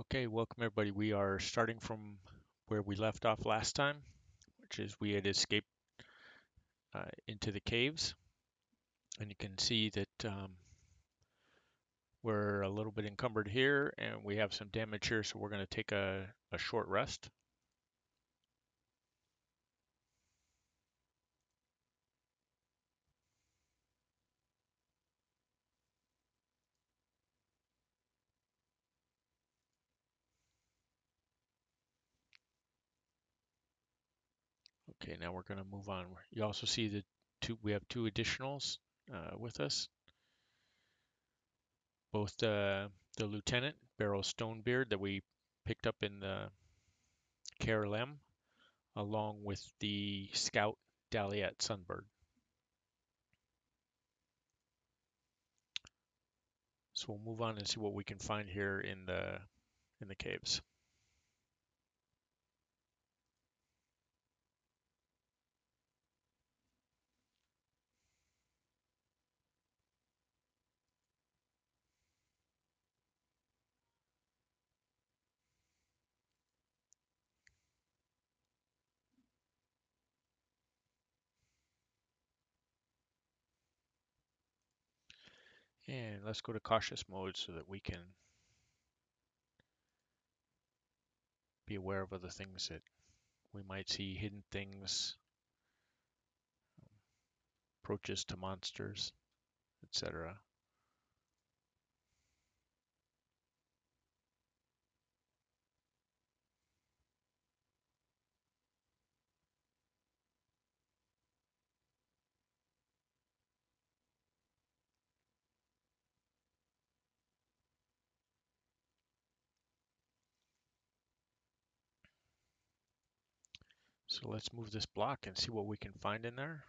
Okay, welcome everybody. We are starting from where we left off last time, which is we had escaped into the caves. And you can see that we're a little bit encumbered here and we have some damage here, so we're going to take a short rest. Okay, now we're going to move on. You also see that we have two additionals with us. Both the Lieutenant, Beryl Stonebeard, that we picked up in the KRLM, along with the Scout, Daliet Sunbird. So we'll move on and see what we can find here in the caves. And let's go to cautious mode so that we can be aware of other things that we might see, hidden things, approaches to monsters, etc. So let's move this block and see what we can find in there.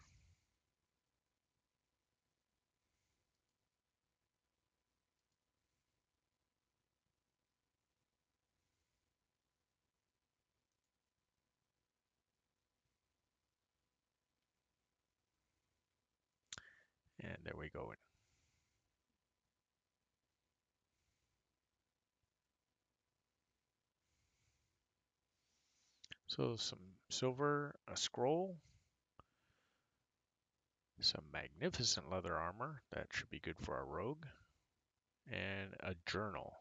And there we go. So some silver, a scroll, some magnificent leather armor, that should be good for our rogue, and a journal.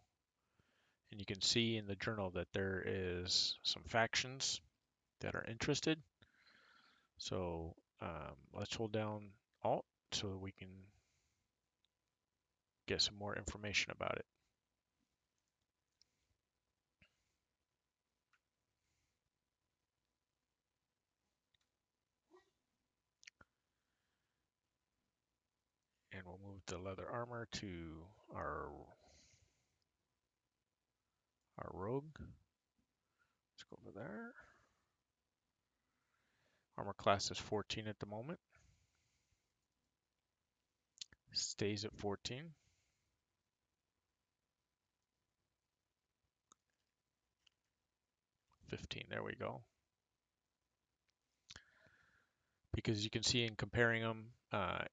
And you can see in the journal that there is some factions that are interested. So let's hold down Alt so that we can get some more information about it. And we'll move the leather armor to our rogue. Let's go over there. Armor class is 14 at the moment. Stays at 14. There we go. Because you can see in comparing them,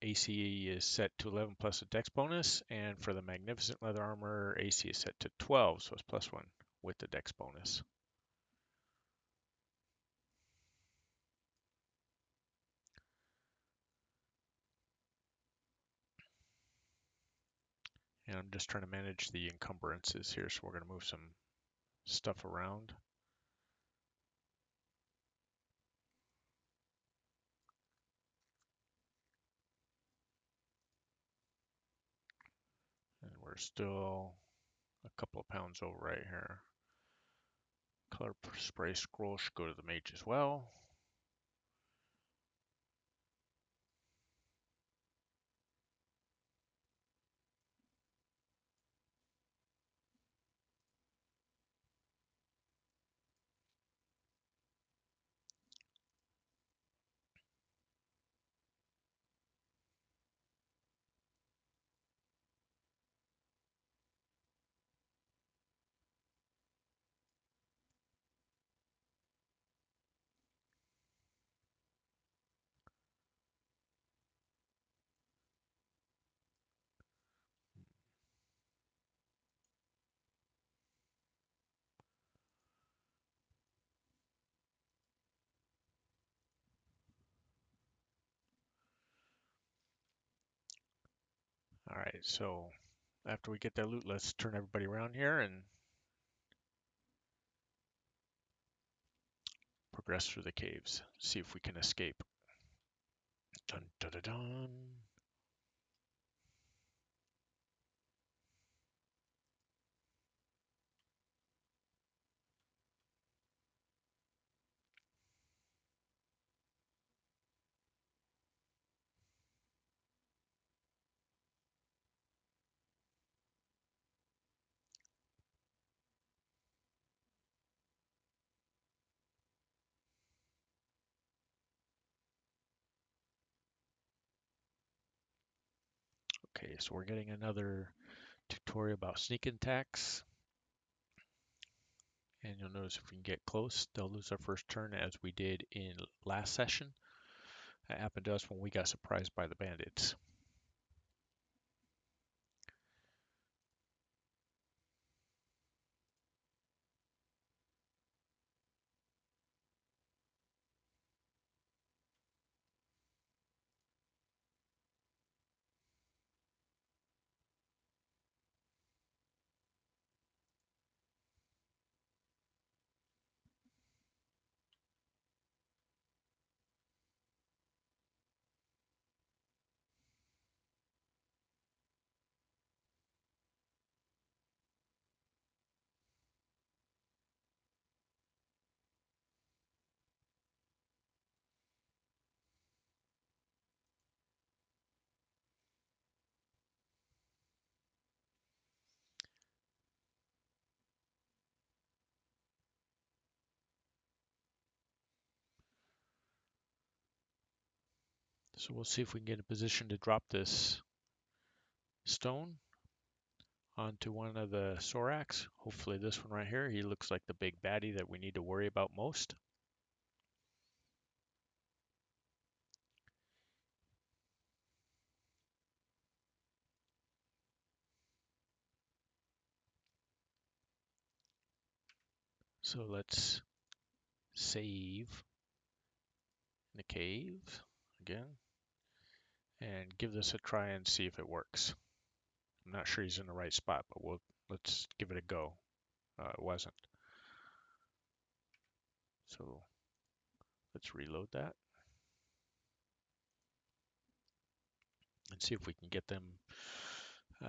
AC is set to 11 plus a dex bonus, and for the magnificent leather armor, AC is set to 12, so it's +1 with the dex bonus. And I'm just trying to manage the encumbrances here, so we're going to move some stuff around. And we're still a couple of pounds over right here. Color spray scroll should go to the mage as well. Alright, so after we get that loot, let's turn everybody around here and progress through the caves. See if we can escape. Dun dun dun dun. Okay, so we're getting another tutorial about sneak attacks. And you'll notice if we can get close, they'll lose our first turn as we did in last session. That happened to us when we got surprised by the bandits. So we'll see if we can get a position to drop this stone onto one of the Sorax. Hopefully this one right here. He looks like the big baddie that we need to worry about most. So let's save in the cave again and give this a try and see if it works. I'm not sure he's in the right spot, but let's give it a go. It wasn't. So let's reload that and see if we can get them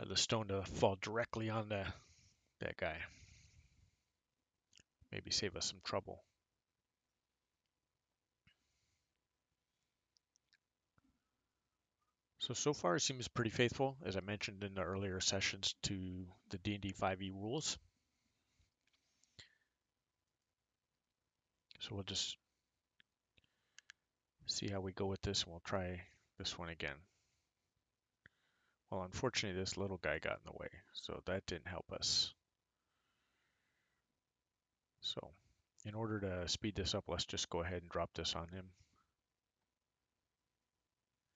the stone to fall directly on that guy. Maybe save us some trouble. So far it seems pretty faithful, as I mentioned in the earlier sessions, to the D&D 5e rules. So we'll just see how we go with this, and we'll try this one again. Well, unfortunately, this little guy got in the way, so that didn't help us. So in order to speed this up, let's just go ahead and drop this on him.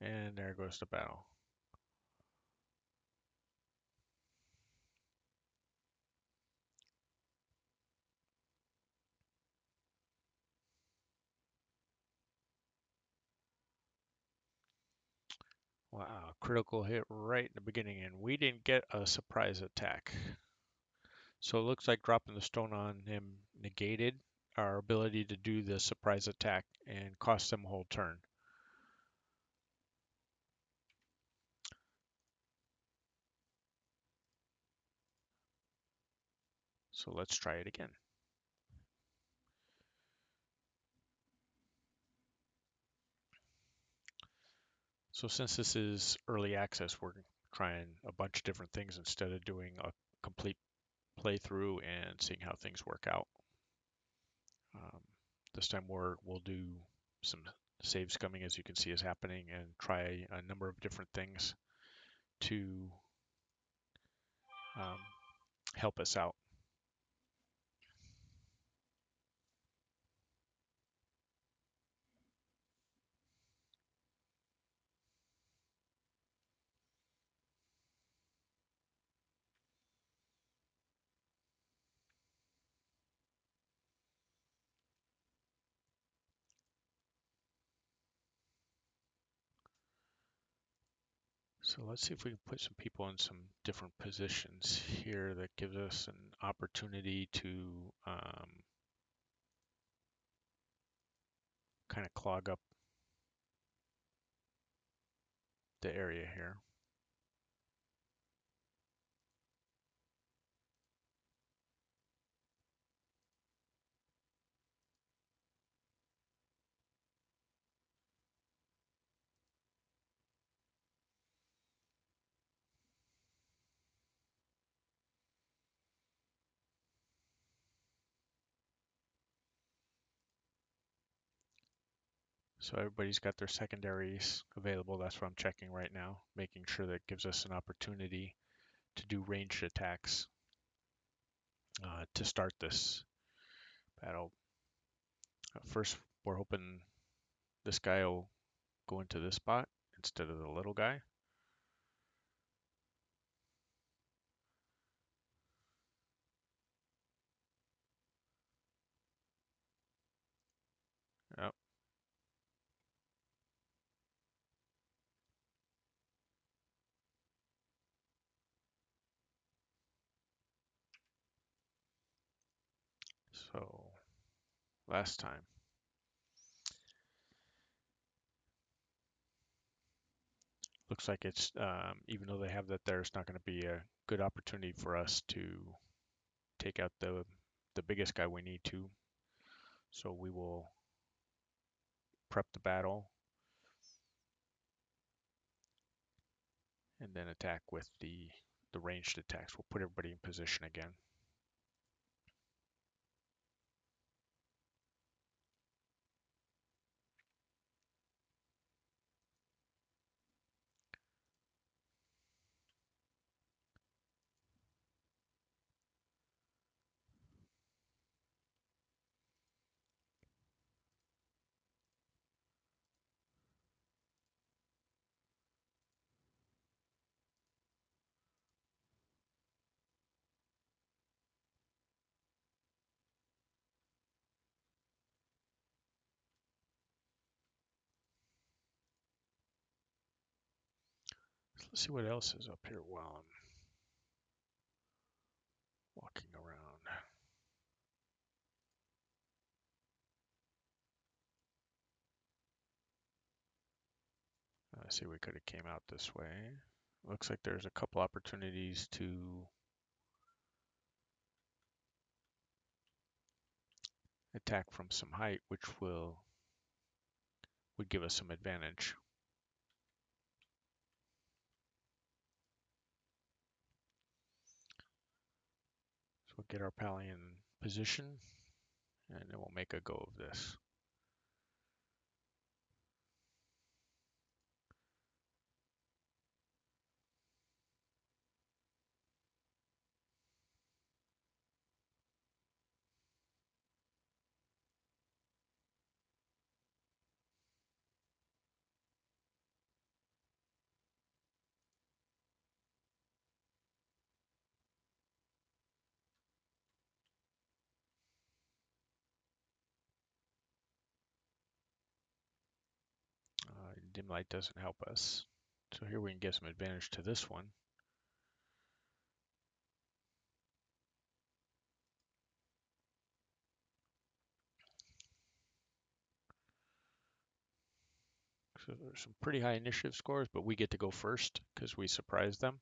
And there goes the battle. Wow, critical hit right in the beginning, and we didn't get a surprise attack. So it looks like dropping the stone on him negated our ability to do the surprise attack and cost them a whole turn. So let's try it again. So since this is early access, we're trying a bunch of different things instead of doing a complete playthrough and seeing how things work out. This time we'll do some save scumming, as you can see is happening, and try a number of different things to help us out. So let's see if we can put some people in some different positions here that gives us an opportunity to kind of clog up the area here. So everybody's got their secondaries available. That's what I'm checking right now, making sure that gives us an opportunity to do ranged attacks to start this battle. First, we're hoping this guy will go into this spot instead of the little guy. Yep. So last time. Looks like it's, even though they have that there, it's not going to be a good opportunity for us to take out the biggest guy we need to. So we will prep the battle and then attack with the ranged attacks. We'll put everybody in position again. So let's see what else is up here while I'm walking around. I see we could have came out this way. Looks like there's a couple opportunities to attack from some height, which would give us some advantage. So we'll get our pally in position, and then we'll make a go of this. Dim light doesn't help us. So here we can get some advantage to this one. So there's some pretty high initiative scores, but we get to go first because we surprised them.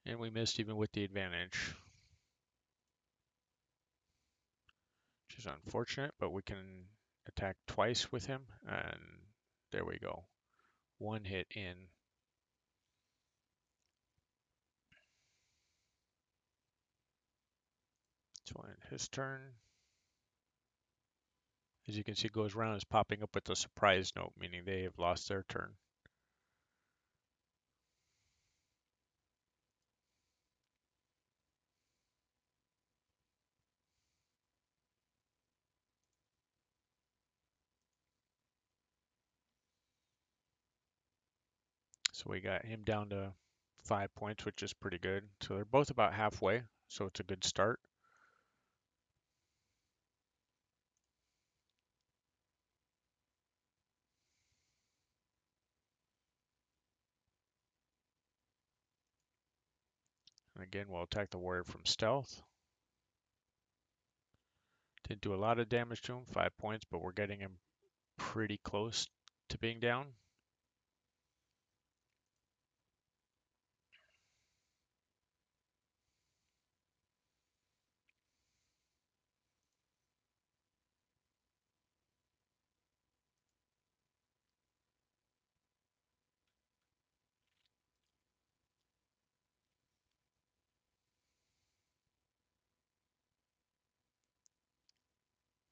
And we missed even with the advantage, which is unfortunate, but we can attack twice with him, and there we go. One hit in. So on his turn, as you can see, goes around, is popping up with a surprise note, meaning they have lost their turn. So we got him down to 5 points, which is pretty good. So they're both about halfway, so it's a good start. And again, we'll attack the warrior from stealth. Didn't do a lot of damage to him, 5 points, but we're getting him pretty close to being down.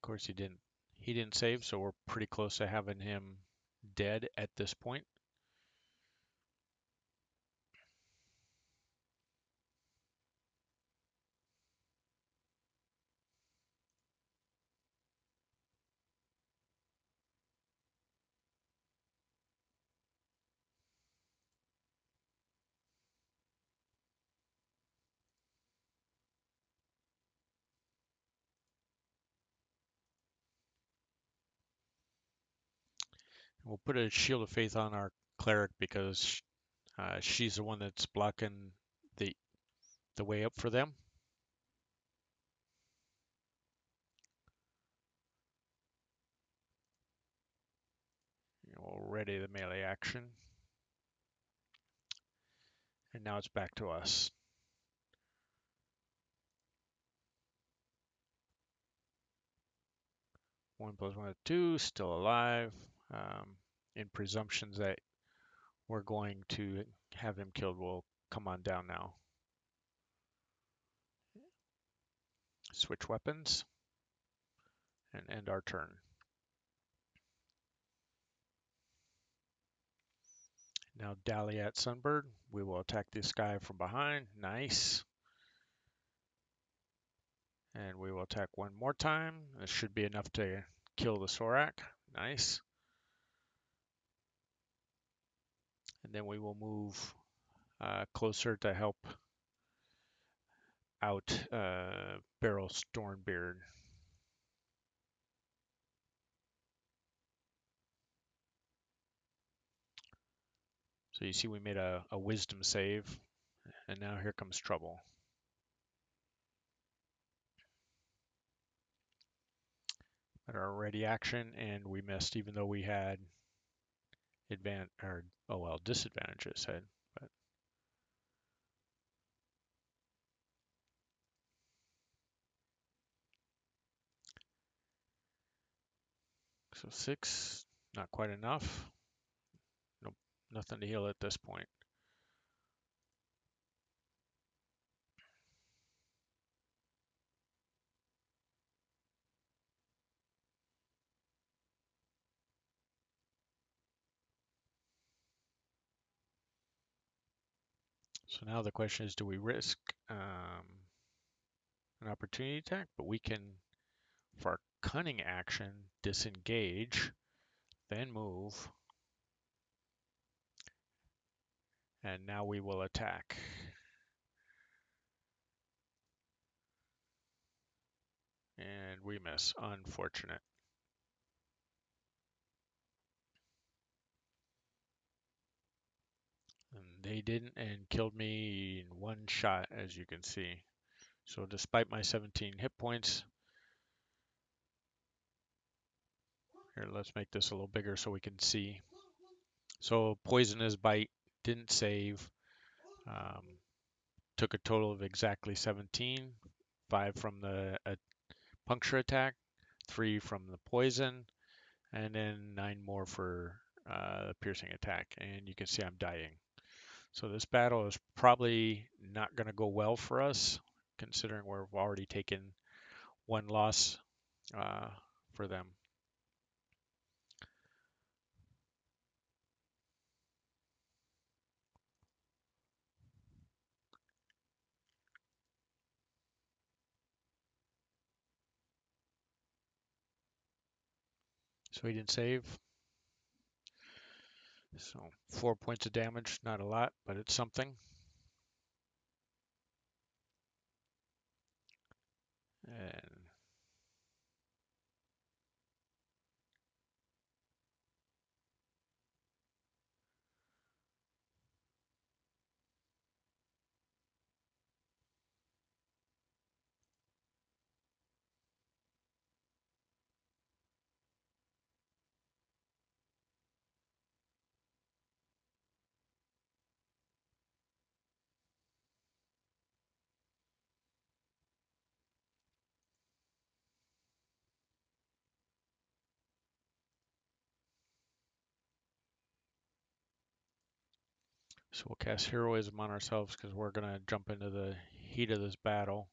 Of course, he didn't save, so we're pretty close to having him dead at this point. We'll put a shield of faith on our cleric because she's the one that's blocking the way up for them. We'll ready the melee action. And now it's back to us. 1 + 1 is 2, still alive. In presumptions that we're going to have him killed, we'll come on down now. Switch weapons and end our turn. Now dally at Sunbird. We will attack this guy from behind. Nice. And we will attack one more time. This should be enough to kill the Sorak. Nice. And then we will move closer to help out Beryl Stormbeard. So you see we made a wisdom save, and now here comes trouble. At our ready action, and we missed, even though we had disadvantages ahead. But so 6, not quite enough. Nope, nothing to heal at this point. So now the question is, do we risk an opportunity attack? But we can, for our cunning action, disengage, then move, and now we will attack. And we miss, unfortunate. And they didn't, and killed me in one shot, as you can see. So despite my 17 hit points, here, let's make this a little bigger so we can see. So poisonous bite, didn't save, took a total of exactly 17, 5 from the puncture attack, 3 from the poison, and then 9 more for the piercing attack. And you can see I'm dying. So this battle is probably not going to go well for us, considering we've already taken 1 loss for them. So he didn't save. So 4 points of damage, not a lot, but it's something. And so we'll cast Heroism on ourselves because we're going to jump into the heat of this battle.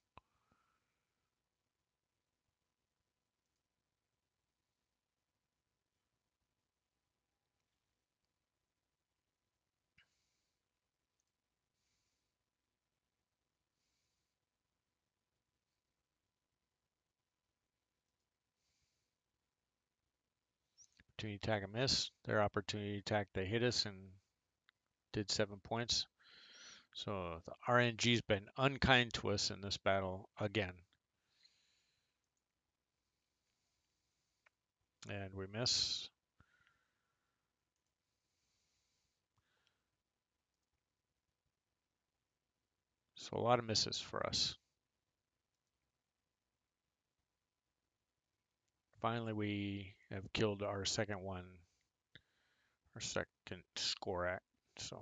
Opportunity attack and miss. Their opportunity attack, they hit us and did 7 points. So the RNG's been unkind to us in this battle again. And we miss. So a lot of misses for us. Finally, we have killed our second one, our second Skorak. So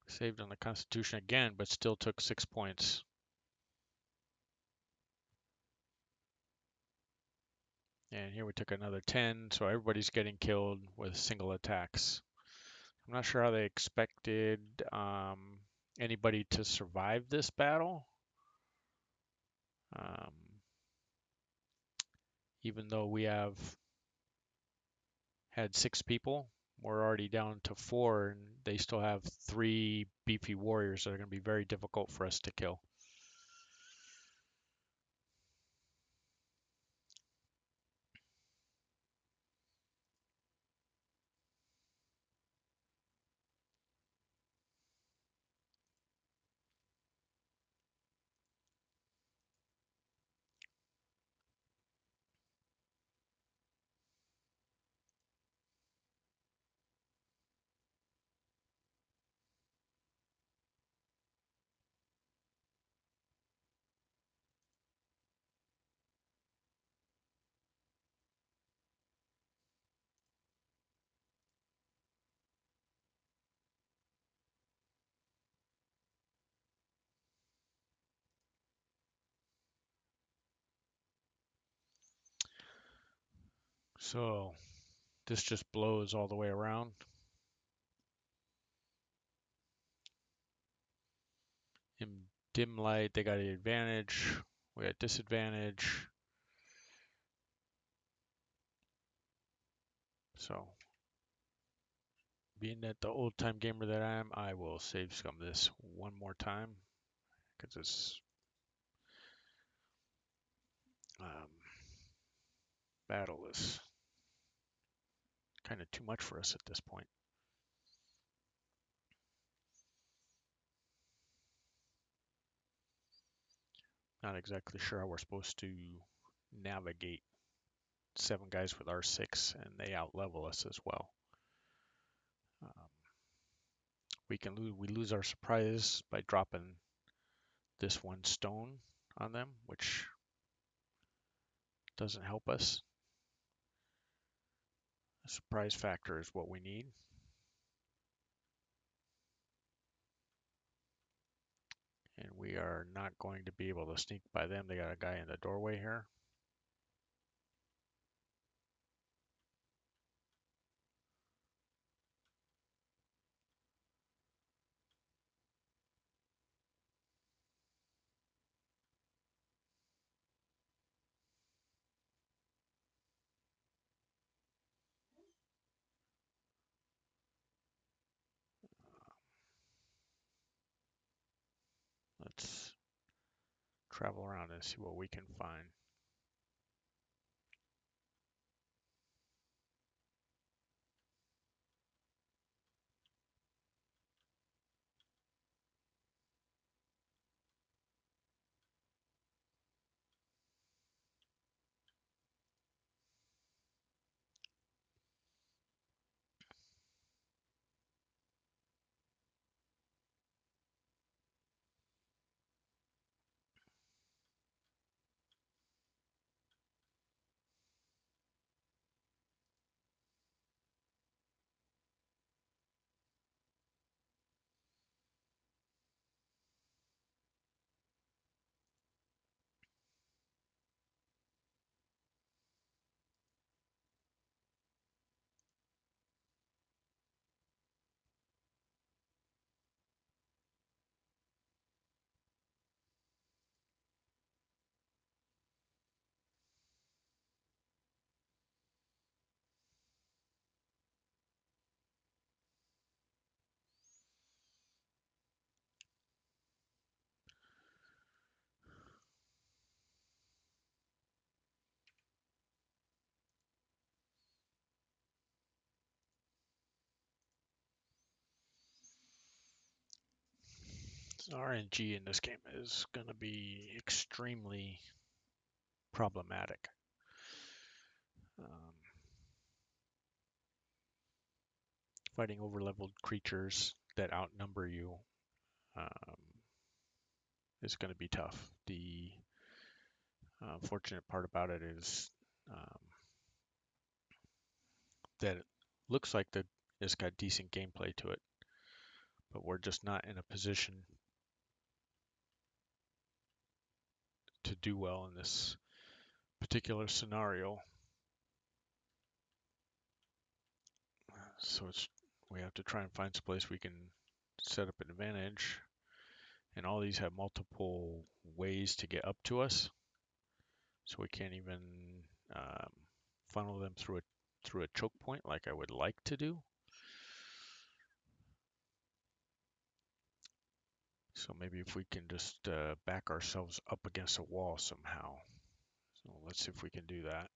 saved on the Constitution again, but still took 6 points. And here we took another 10, so everybody's getting killed with single attacks. I'm not sure how they expected anybody to survive this battle. Um, even though we have had 6 people, we're already down to 4, and they still have 3 beefy warriors that are going to be very difficult for us to kill. So this just blows all the way around. In dim light, they got an advantage. We got disadvantage. So, being that the old time gamer that I am, I will save scum this one more time because this um, battle is kind of too much for us at this point. Not exactly sure how we're supposed to navigate 7 guys with R6, and they outlevel us as well. We lose our surprise by dropping this 1 stone on them, which doesn't help us. The surprise factor is what we need. And we are not going to be able to sneak by them. They got a guy in the doorway here. travel around and see what we can find. RNG in this game is going to be extremely problematic. Fighting overleveled creatures that outnumber you um, is going to be tough. The fortunate part about it is that it looks like it's got decent gameplay to it, but we're just not in a position to do well in this particular scenario. So we have to try and find some place we can set up an advantage, and all these have multiple ways to get up to us, so we can't even um, funnel them through a choke point like I would like to do. So maybe if we can just back ourselves up against a wall somehow. So let's see if we can do that.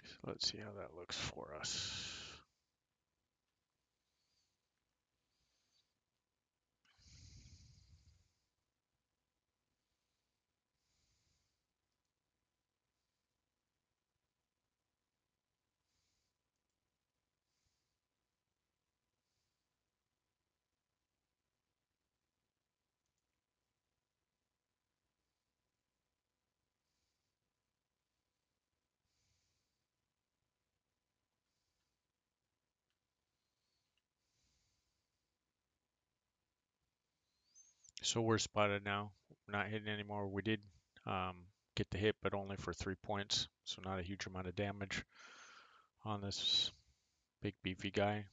So let's see how that looks for us. So we're spotted now. We're not hitting anymore. We did get the hit, but only for 3 points. So not a huge amount of damage on this big beefy guy.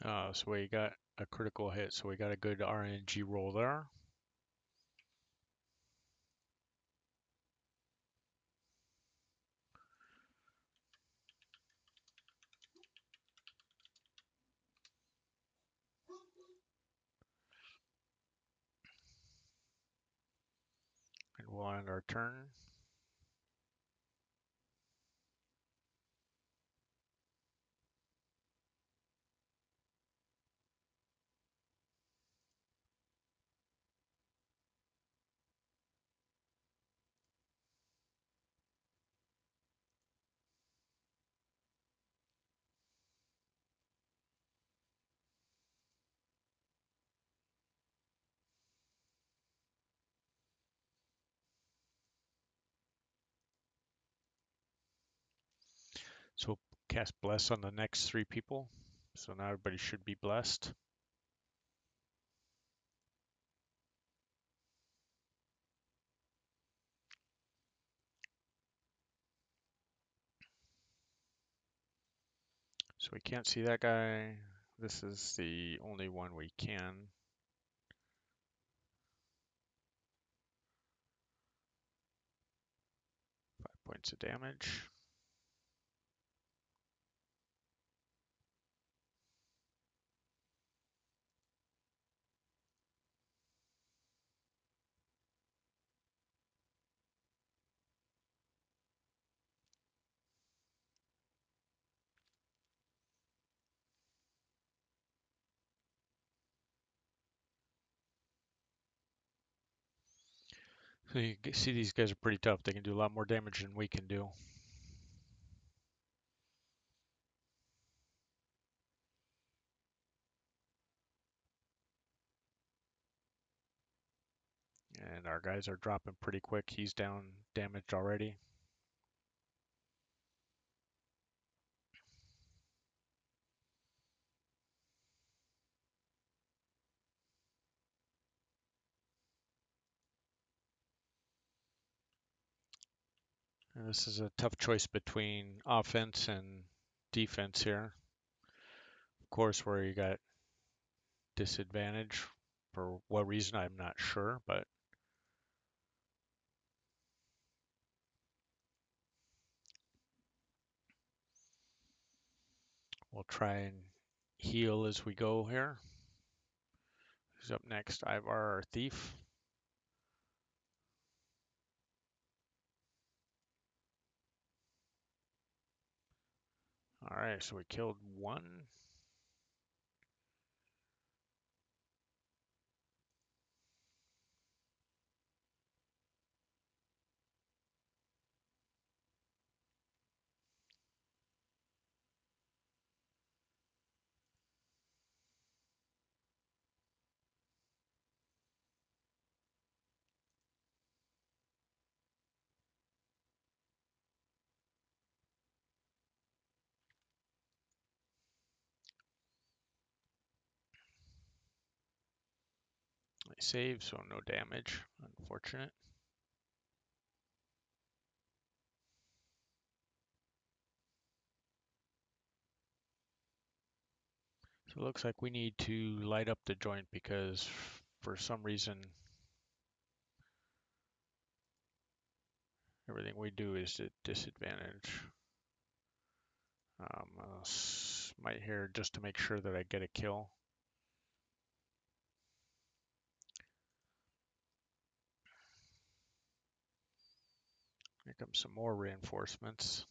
So we got a critical hit, so we got a good RNG roll there. And we'll end our turn. So we'll cast Bless on the next 3 people. So now everybody should be blessed. So we can't see that guy. This is the only one we can. 5 points of damage. So you can see these guys are pretty tough. They can do a lot more damage than we can do. And our guys are dropping pretty quick. He's down damaged already. And this is a tough choice between offense and defense here. Of course, where you got disadvantage. For what reason, I'm not sure, but we'll try and heal as we go here. Who's up next? Ivar, our thief. All right, so we killed 1. I saved, so no damage. Unfortunate. So it looks like we need to light up the joint because for some reason everything we do is at disadvantage. Smite here just to make sure that I get a kill. Here comes some more reinforcements.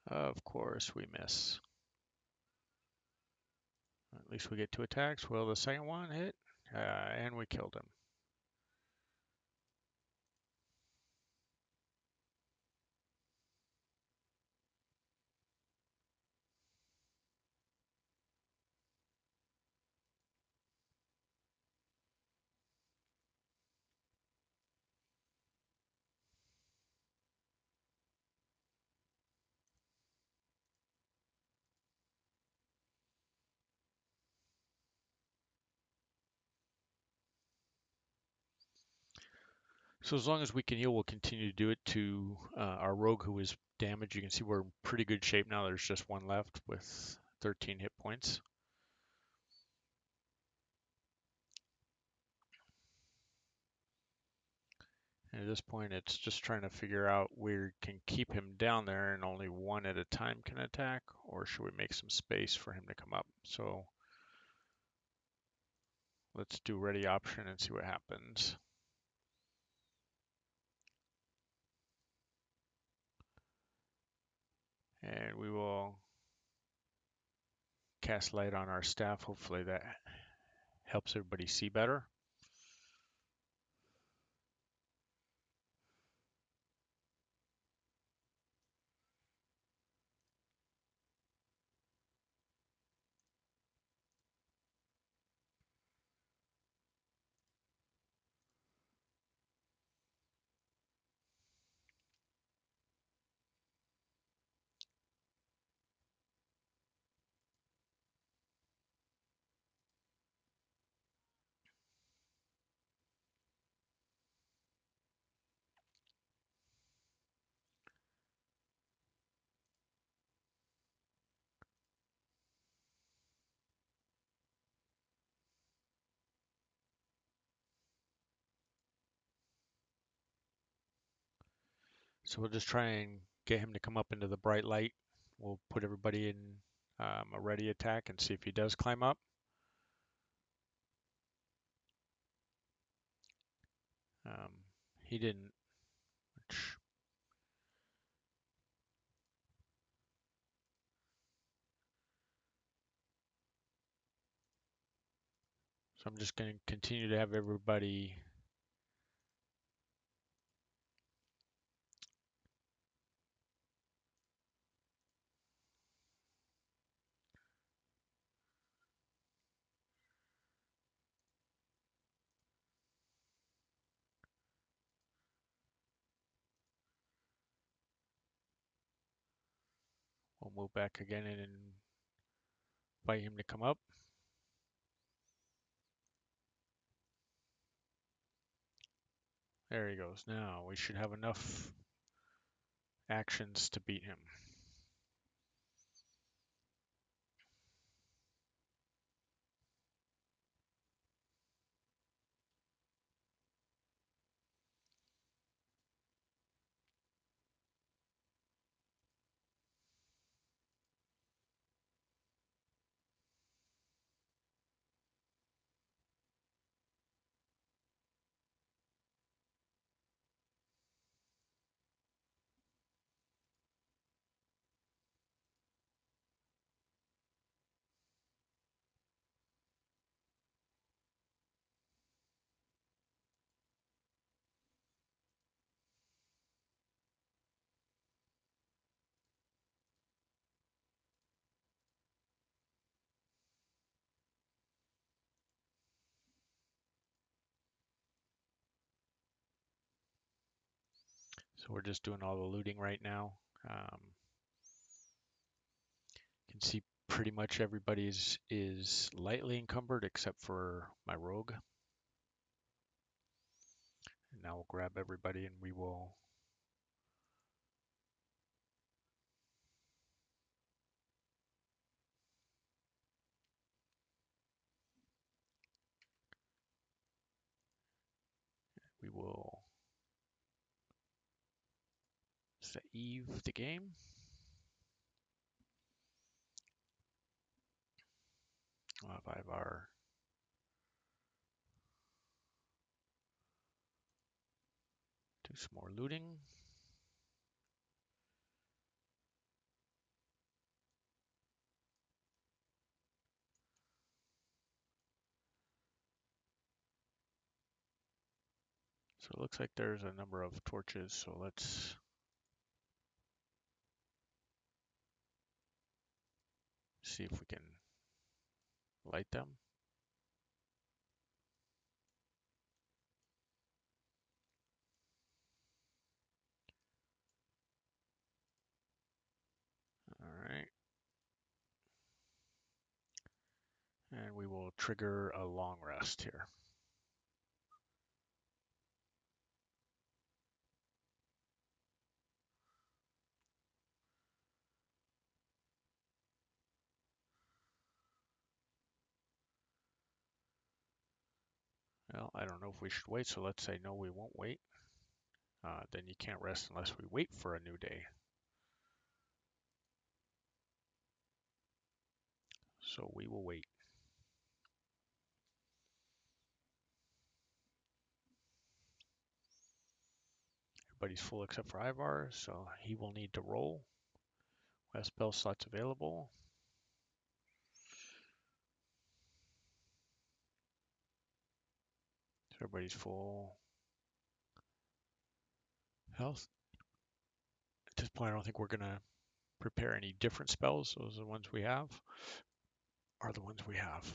Of course we miss. At least we get 2 attacks. Will the second one hit? And we killed him. So as long as we can heal, we'll continue to do it to our rogue who was damaged. You can see we're in pretty good shape now. There's just one left with 13 hit points. And at this point, it's just trying to figure out where we can keep him down there and only one at a time can attack, or should we make some space for him to come up? So let's do ready option and see what happens. And we will cast light on our staff. Hopefully that helps everybody see better. So we'll just try and get him to come up into the bright light. We'll put everybody in a ready attack and see if he does climb up. He didn't, which, so I'm just going to continue to have everybody we'll move back again and invite him to come up. There he goes. Now we should have enough actions to beat him. So we're just doing all the looting right now. You can see pretty much everybody is lightly encumbered except for my rogue. And now we'll grab everybody and we will save the game. We'll have our do some more looting. So it looks like there's a number of torches, so let's see if we can light them. All right. And we will trigger a long rest here. Well, I don't know if we should wait, so let's say no, we won't wait. Then you can't rest unless we wait for a new day. So we will wait. Everybody's full except for Ivar, so he will need to roll. Last spell slots available. So everybody's full health. At this point, I don't think we're going to prepare any different spells. Those are the ones we have, are the ones we have.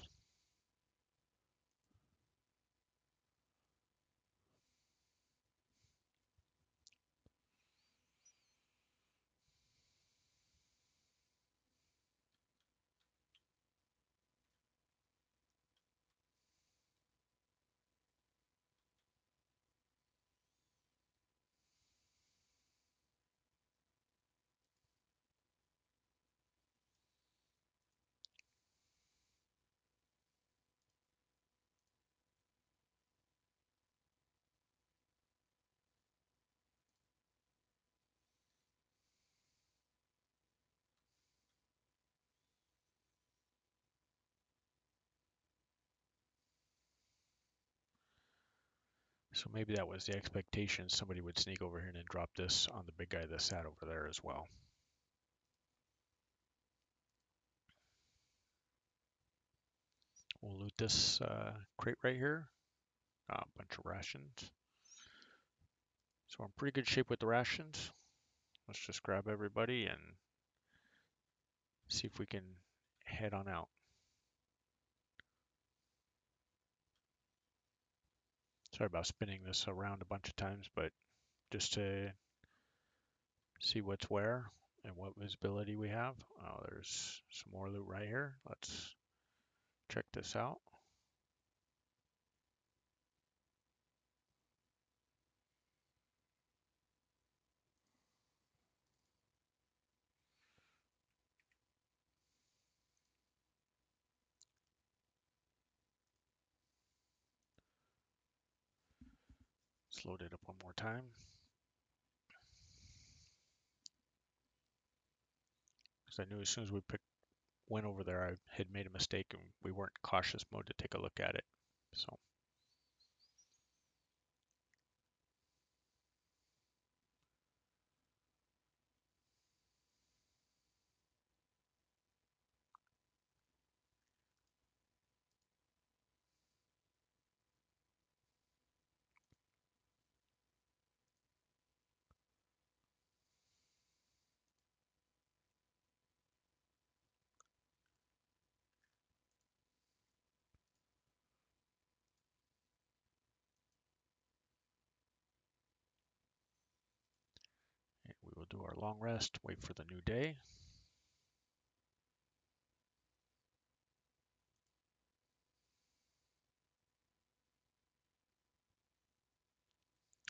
So maybe that was the expectation. Somebody would sneak over here and then drop this on the big guy that sat over there as well. We'll loot this crate right here. A bunch of rations. So we're in pretty good shape with the rations. Let's just grab everybody and see if we can head on out. Sorry about spinning this around a bunch of times, but just to see what's where and what visibility we have. Oh, there's some more loot right here. Let's check this out. Let's load it up one more time. Because I knew as soon as we went over there, I had made a mistake and we weren't in cautious mode to take a look at it. So we will do our long rest, wait for the new day.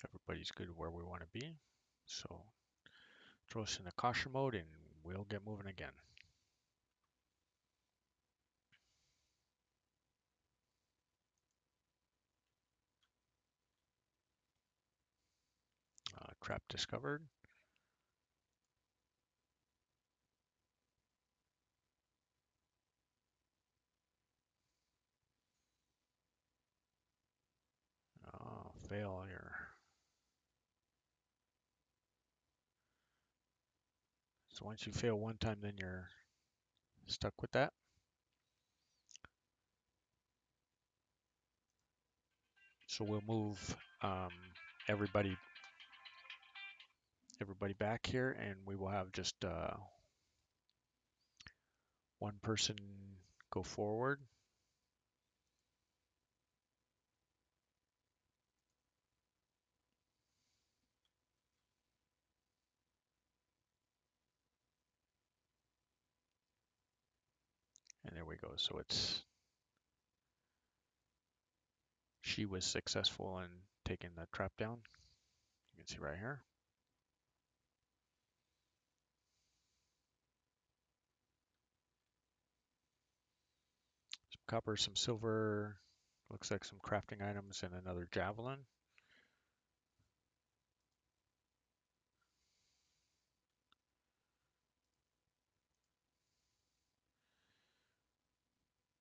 Everybody's good where we want to be. So throw us into caution mode and we'll get moving again. Trap discovered. Oh, failure. So once you fail one time, then you're stuck with that. So we'll move everybody back here, and we will have just one person go forward. And there we go. So she was successful in taking the trap down. You can see right here. Some copper, some silver, Looks like some crafting items and another javelin.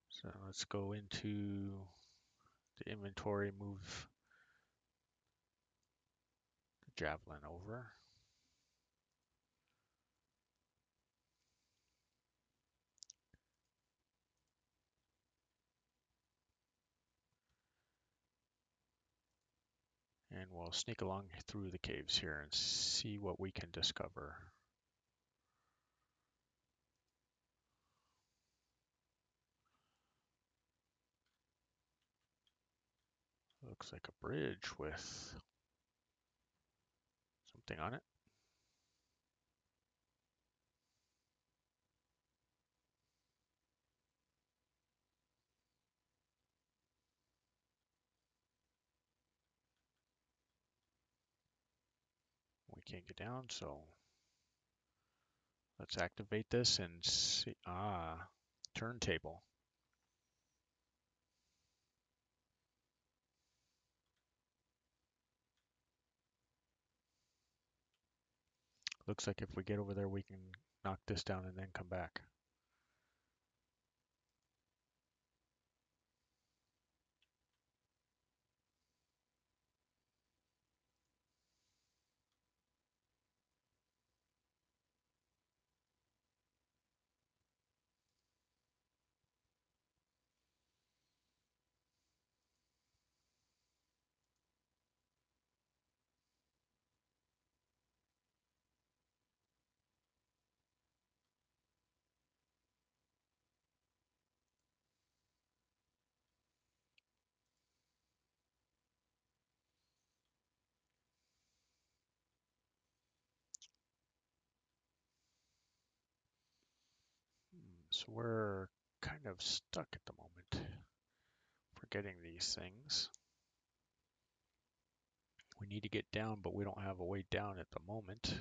So let's go into the inventory, move the javelin over. And we'll sneak along through the caves here and see what we can discover. Looks like a bridge with something on it. We can't get down, so let's activate this and see. Turntable. Looks like if we get over there, we can knock this down and then come back. So we're kind of stuck at the moment for getting these things. We need to get down, but we don't have a way down at the moment.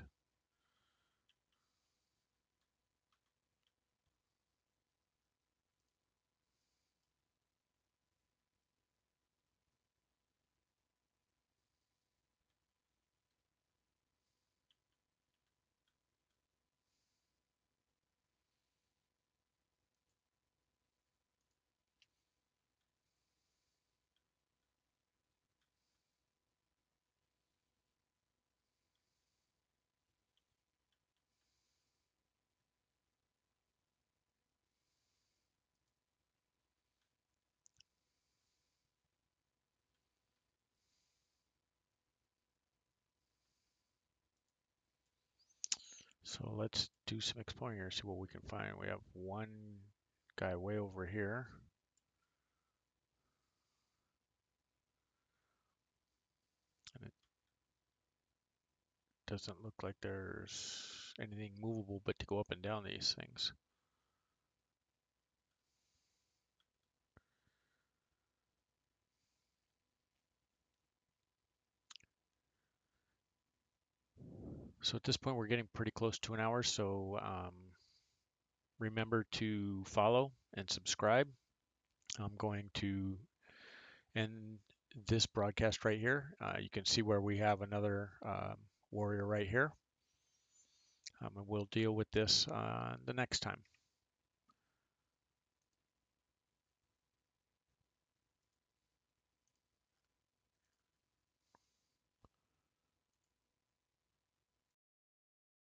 So let's do some exploring here, see what we can find. We have one guy way over here. And it doesn't look like there's anything movable but to go up and down these things. So at this point, we're getting pretty close to an hour. So remember to follow and subscribe. I'm going to end this broadcast right here. You can see where we have another warrior right here. And we'll deal with this the next time.